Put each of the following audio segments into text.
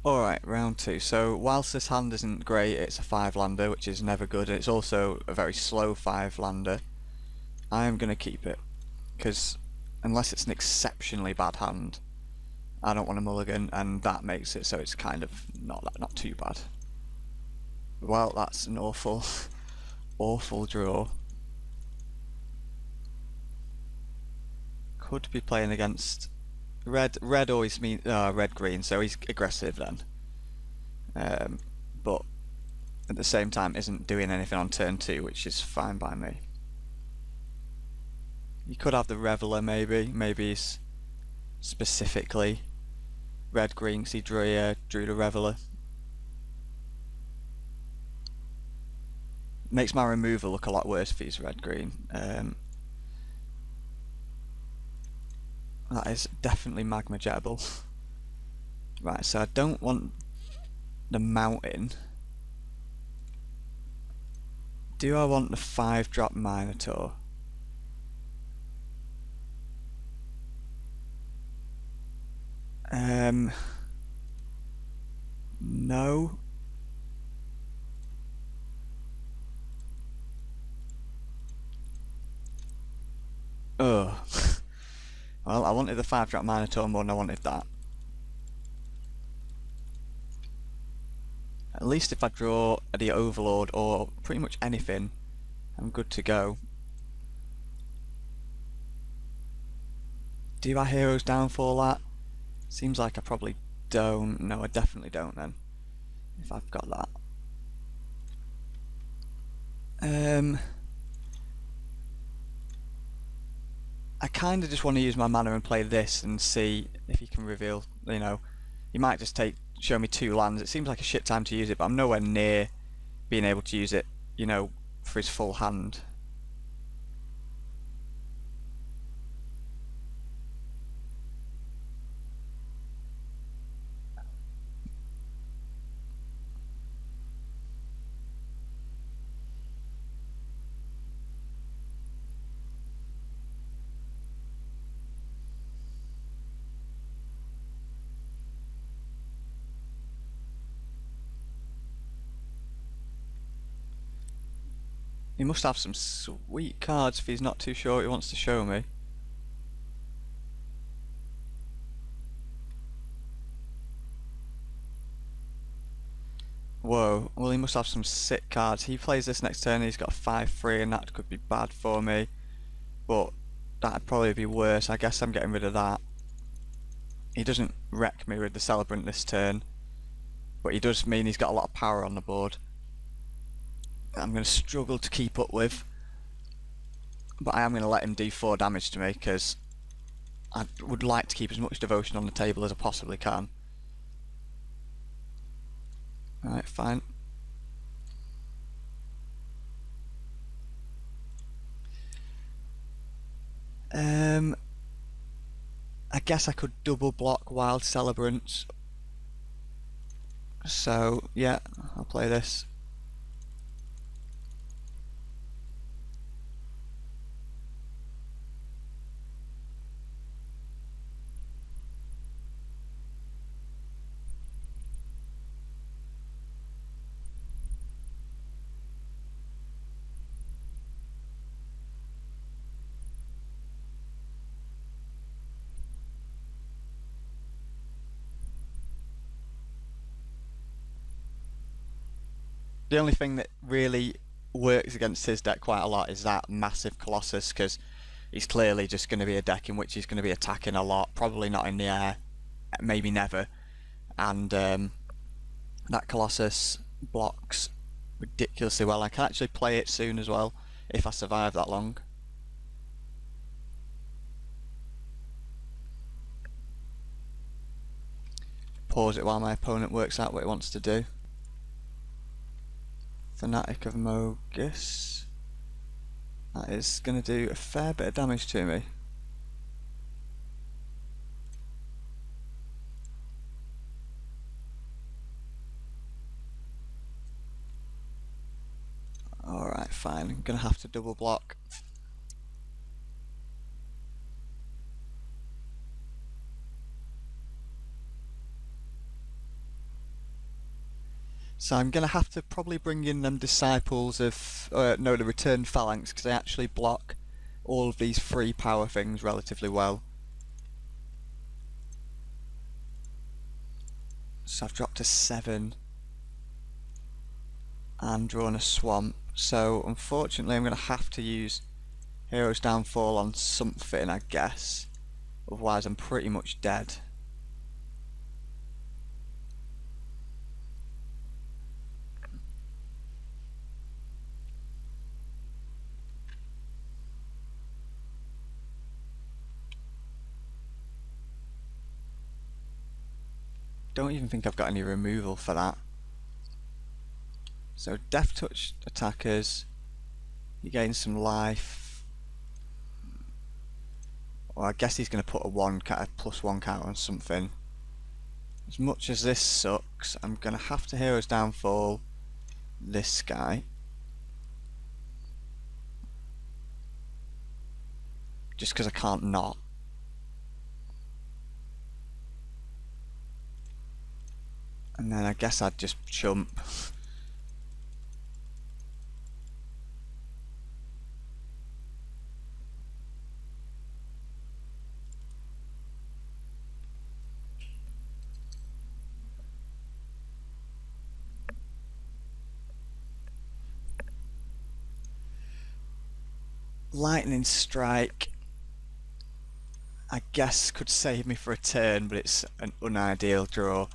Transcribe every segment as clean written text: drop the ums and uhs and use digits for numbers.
Alright, round two. So, whilst this hand isn't great, it's a 5-lander, which is never good, and it's also a very slow 5-lander. I am going to keep it, because unless it's an exceptionally bad hand, I don't want a mulligan, and that makes it so it's kind of not too bad. Well, that's an awful, awful draw. Could be playing against red. Red always means red green, so he's aggressive then. But at the same time, isn't doing anything on turn 2, which is fine by me. You could have the Reveler maybe. Maybe he's specifically red green because he drew the Reveler. Makes my removal look a lot worse if he's red green. That is definitely magma jettable. Right, so I don't want the mountain. Do I want the 5-drop Minotaur? No. Ugh. Well, I wanted the 5-drop Minotaur more than I wanted that. At least if I draw the Overlord or pretty much anything, I'm good to go. Do I Heroes Downfall that? Seems like I probably don't. No, I definitely don't then. If I've got that. I kind of just want to use my mana and play this and see if he can reveal, you know, he might just show me 2 lands. It seems like a shit time to use it, but I'm nowhere near being able to use it, you know, for his full hand. He must have some sweet cards if he's not too sure what he wants to show me. Whoa, well he must have some sick cards. He plays this next turn, he's got a 5-3 and that could be bad for me. But that'd probably be worse. I guess I'm getting rid of that. He doesn't wreck me with the Celebrant this turn, but he does mean he's got a lot of power on the board. I'm going to struggle to keep up with, but I am going to let him do 4 damage to me because I would like to keep as much devotion on the table as I possibly can. Alright, fine. I guess I could double block Wild Celebrants. So, yeah, I'll play this. The only thing that really works against his deck quite a lot is that massive Colossus, because he's clearly just going to be a deck in which he's going to be attacking a lot, probably not in the air, maybe never, and that Colossus blocks ridiculously well. I can actually play it soon as well, if I survive that long. Pause it while my opponent works out what he wants to do. Fanatic of Mogus. That is going to do a fair bit of damage to me. Alright, fine. I'm going to have to double block. So I'm going to have to probably bring in them disciples of, no, the returned phalanx, because they actually block all of these free power things relatively well. So I've dropped to 7 and drawn a swamp. So unfortunately I'm going to have to use Hero's Downfall on something, I guess. Otherwise I'm pretty much dead. Don't even think I've got any removal for that. So Death Touch attackers, you gain some life. Well, I guess he's going to put a +1 counter on something. As much as this sucks, I'm going to have to Hero's Downfall this guy. Just because I can't not. And then I guess I'd just chump. Lightning Strike, I guess, could save me for a turn, but it's an unideal draw.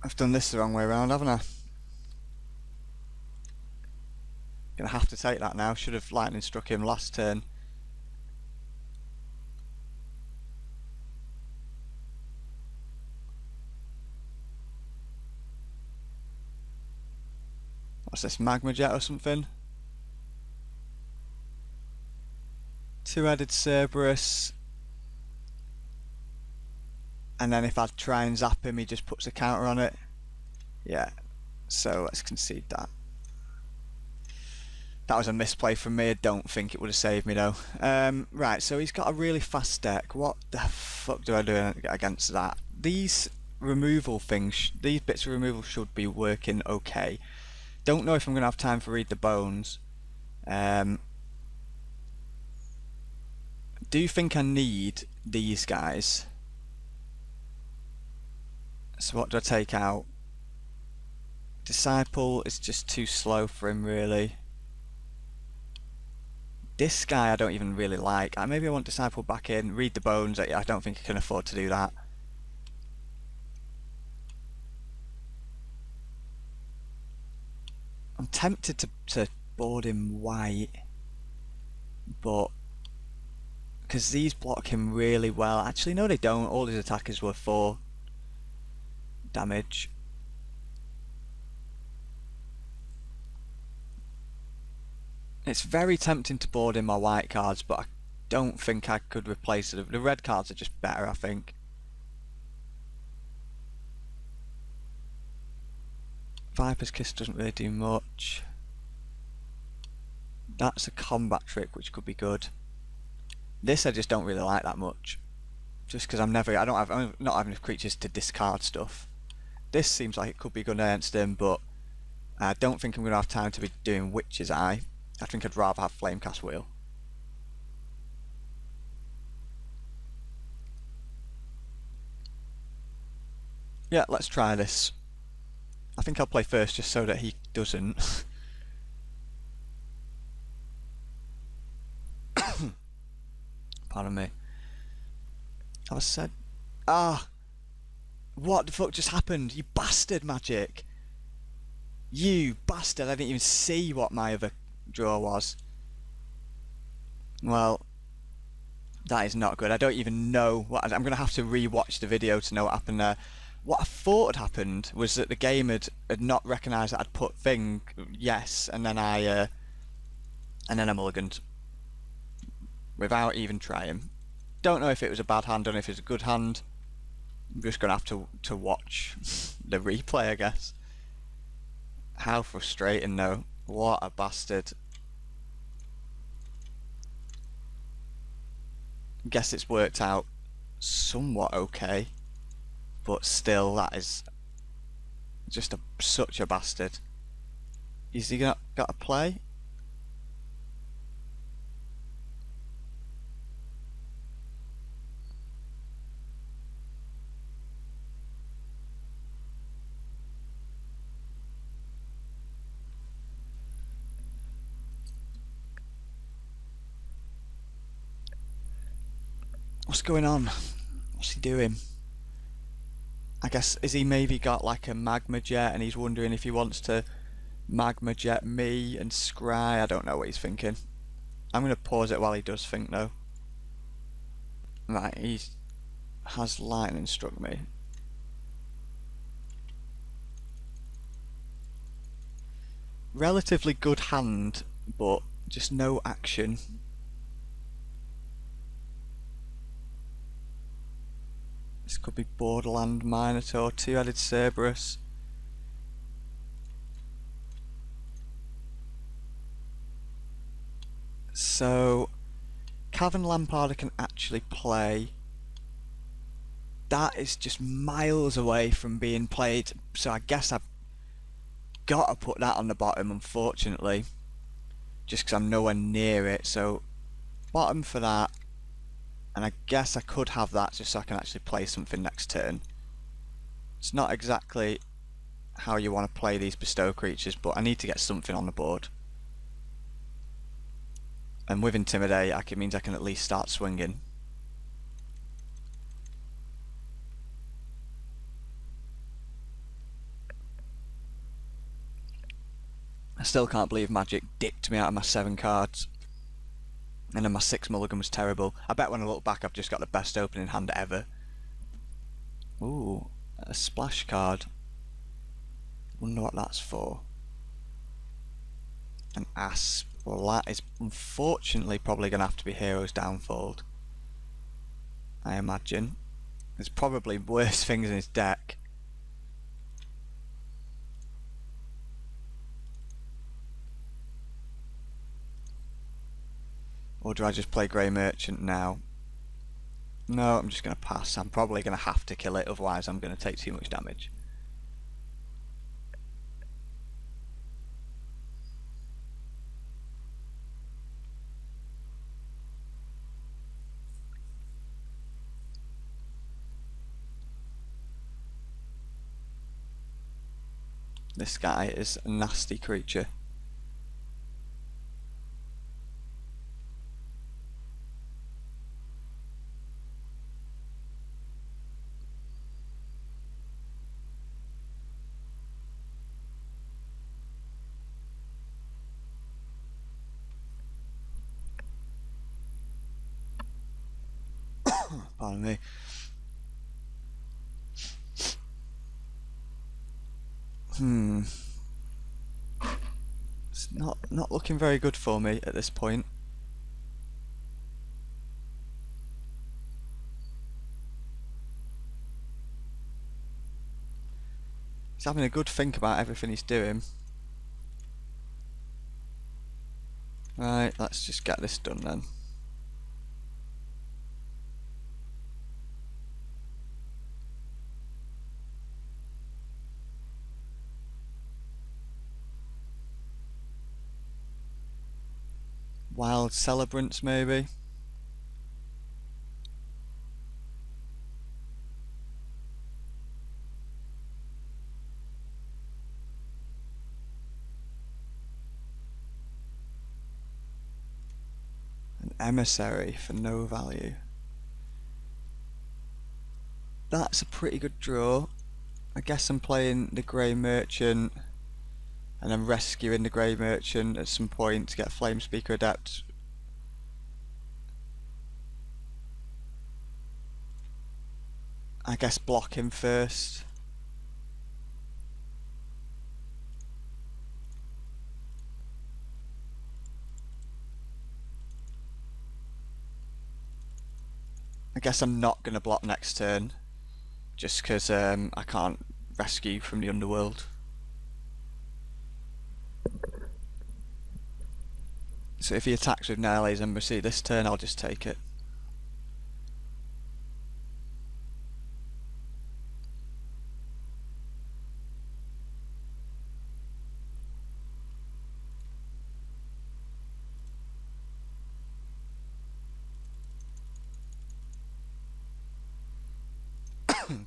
I've done this the wrong way around, haven't I? Gonna have to take that now. Should have lightning struck him last turn. What's this, Magma Jet or something? Two-headed Cerberus. And then if I try and zap him, he just puts a counter on it. Yeah, so let's concede that. That was a misplay from me. I don't think it would have saved me though. Right, so he's got a really fast deck. What the fuck do I do against that? These removal things, these bits of removal should be working okay. Don't know if I'm going to have time for Read the Bones. Do you think I need these guys? So what do I take out? Disciple is just too slow for him, really. This guy I don't even really like. Maybe I want Disciple back in. Read the Bones. I don't think I can afford to do that. I'm tempted to board him white, but because these block him really well. Actually, no, they don't. All his attackers were 4 damage. It's very tempting to board in my white cards, but I don't think I could replace it. The red cards are just better, I think. Viper's Kiss doesn't really do much. That's a combat trick, which could be good. This I just don't really like that much. Just because I'm not having enough creatures to discard stuff. This seems like it could be good against him, but I don't think I'm going to have time to be doing Witch's Eye. I think I'd rather have Flamecast Wheel. Yeah, let's try this. I think I'll play first just so that he doesn't. Pardon me. I said... Ah! What the fuck just happened? You bastard, Magic! You bastard! I didn't even see what my other draw was. Well, that is not good. I don't even know what... I'm going to have to re-watch the video to know what happened there. What I thought had happened was that the game had not recognised that I'd put yes, and then I mulliganed. without even trying. Don't know if it was a bad hand, don't know if it was a good hand. I'm just going to have to watch the replay, I guess. How frustrating though. What a bastard. Guess it's worked out somewhat okay. But still, that is just such a bastard. Is he got to play? What's going on? What's he doing? I guess, is he maybe got like a magma jet and he's wondering if he wants to magma jet me and scry? I don't know what he's thinking. I'm going to pause it while he does think though. Right, he has lightning struck me. Relatively good hand, but just no action. This could be Borderland Minotaur, two-headed Cerberus. So, Cavern Lamparder can actually play. That is just miles away from being played, so I guess I've got to put that on the bottom, unfortunately. Just because I'm nowhere near it, so bottom for that. And I guess I could have that just so I can actually play something next turn. It's not exactly how you want to play these bestow creatures, but I need to get something on the board. And with Intimidate, it means I can at least start swinging. I still can't believe Magic dicked me out of my 7 cards. And then my 6 mulligan was terrible. I bet when I look back I've just got the best opening hand ever. Ooh, a splash card. Wonder what that's for. An Asp. Well, that is unfortunately probably going to have to be Hero's Downfall, I imagine. There's probably worse things in his deck. Or do I just play Grey Merchant now? No, I'm just going to pass. I'm probably going to have to kill it, otherwise I'm going to take too much damage. This guy is a nasty creature. Pardon me. It's not looking very good for me at this point. He's having a good think about everything he's doing. Right, let's just get this done then. Wild Celebrants maybe? An Emissary for no value. That's a pretty good draw. I guess I'm playing the Grey Merchant and then rescuing the Grey Merchant at some point to get Flamespeaker Adept. I guess block him first. I guess I'm not going to block next turn, just because I can't rescue from the underworld. So if he attacks with Nele's Embassy this turn, I'll just take it.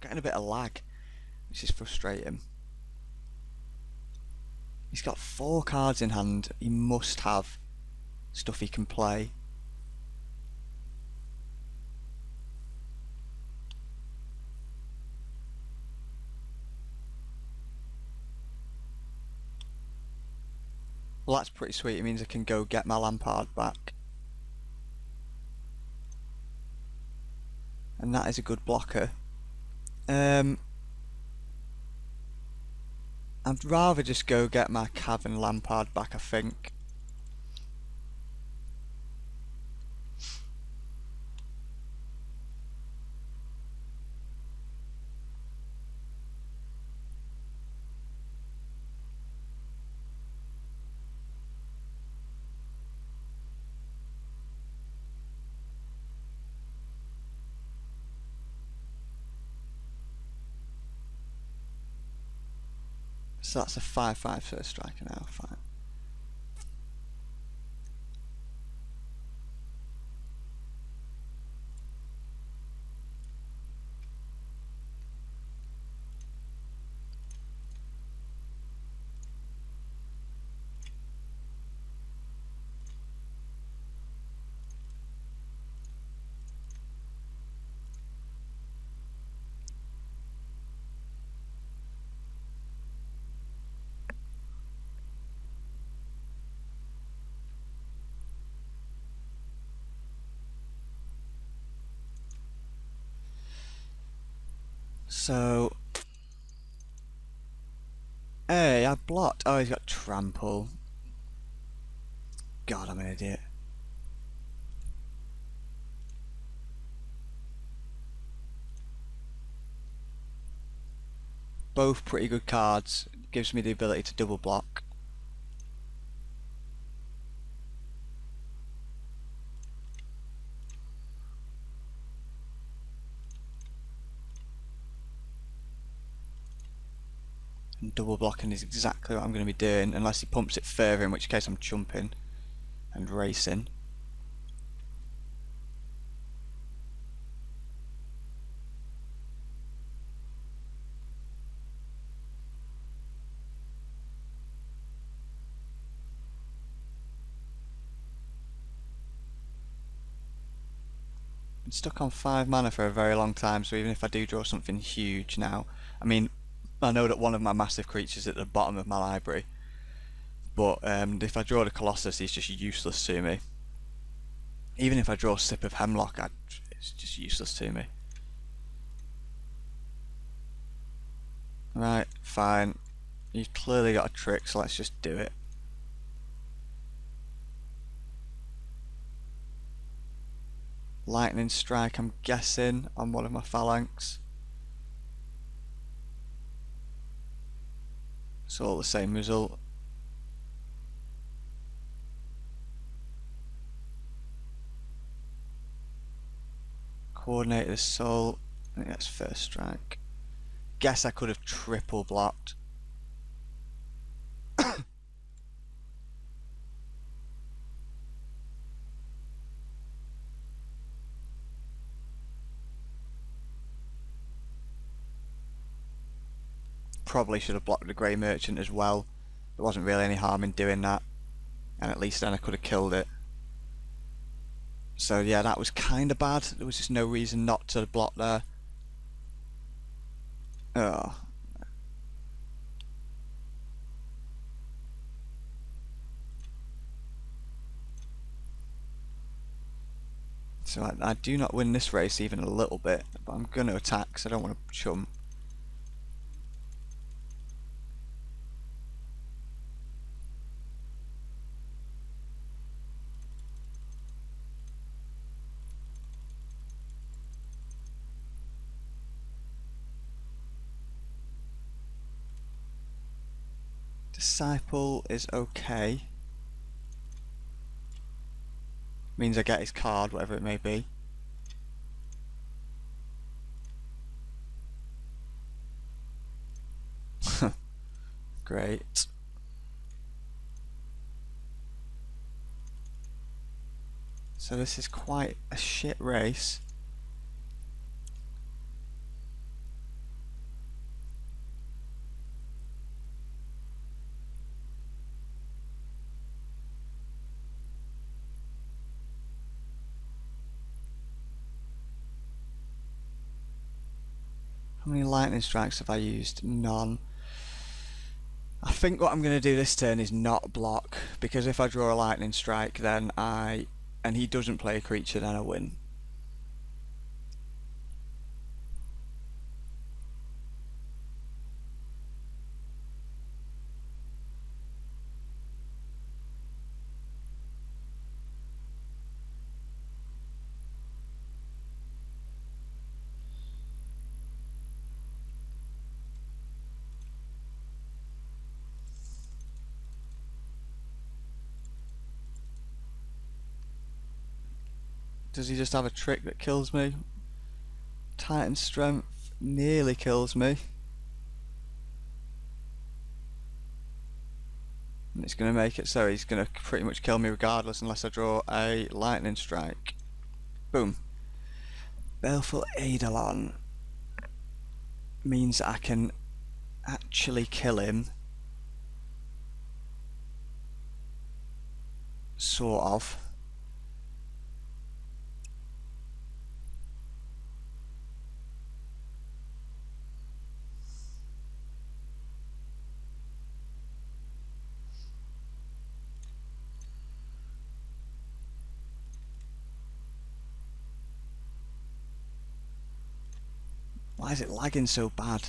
Getting a bit of lag, which is frustrating. He's got 4 cards in hand. He must have stuff he can play. Well, that's pretty sweet. It means I can go get my Lampard back. And that is a good blocker. I'd rather just go get my Cavern Lampard back, I think. So that's a 5/5 first striker now, fine. So, hey, I blocked. Oh, he's got trample. God, I'm an idiot. Both pretty good cards. Gives me the ability to double block. And double blocking is exactly what I'm going to be doing, unless he pumps it further, in which case I'm chumping and racing. Been stuck on 5 mana for a very long time, so even if I do draw something huge now, I mean, I know that one of my massive creatures is at the bottom of my library, but if I draw the Colossus, he's just useless to me. Even if I draw Sip of Hemlock, it's just useless to me. Right, fine. You've clearly got a trick, so let's just do it. Lightning Strike, I'm guessing, on one of my Phalanx. It's all the same result. Coordinated Assault, I think that's first strike. Guess I could have triple blocked. Probably should have blocked the Grey Merchant as well. There wasn't really any harm in doing that, and at least then I could have killed it. So yeah, that was kind of bad. There was just no reason not to block there. Oh. So I do not win this race even a little bit, but I'm going to attack because I don't want to chump. Disciple is okay. Means I get his card, whatever it may be. Great. So this is quite a shit race. How many lightning strikes have I used? None. I think what I'm going to do this turn is not block, because if I draw a lightning strike then and he doesn't play a creature, then I win. Does he just have a trick that kills me? Titan Strength nearly kills me. And it's going to make it so he's going to pretty much kill me regardless unless I draw a lightning strike. Boom. Baleful Eidolon means I can actually kill him. Sort of. Why is it lagging so bad?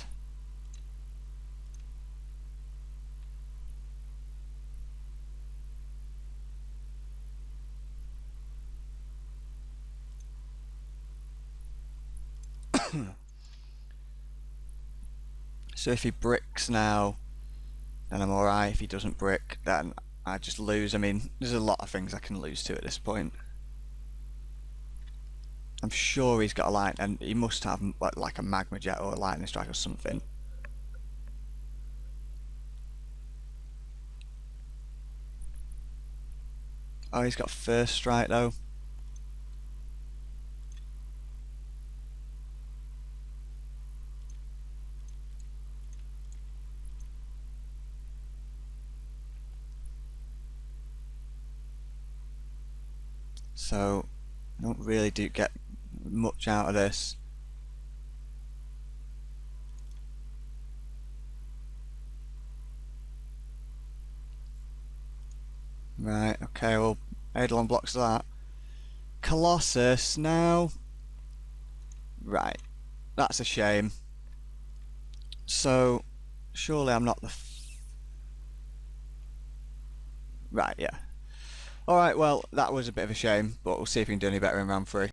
So if he bricks now, then I'm alright. If he doesn't brick, then I just lose. I mean, there's a lot of things I can lose to at this point. I'm sure he's got a light, and he must have like a magma jet or a lightning strike or something. Oh, he's got first strike though. So I don't really get much out of this. Right, okay, well, Eidolon blocks that. Colossus now. Right, that's a shame. So, surely I'm not the... Right, yeah. Alright, well, that was a bit of a shame, but we'll see if we can do any better in round 3.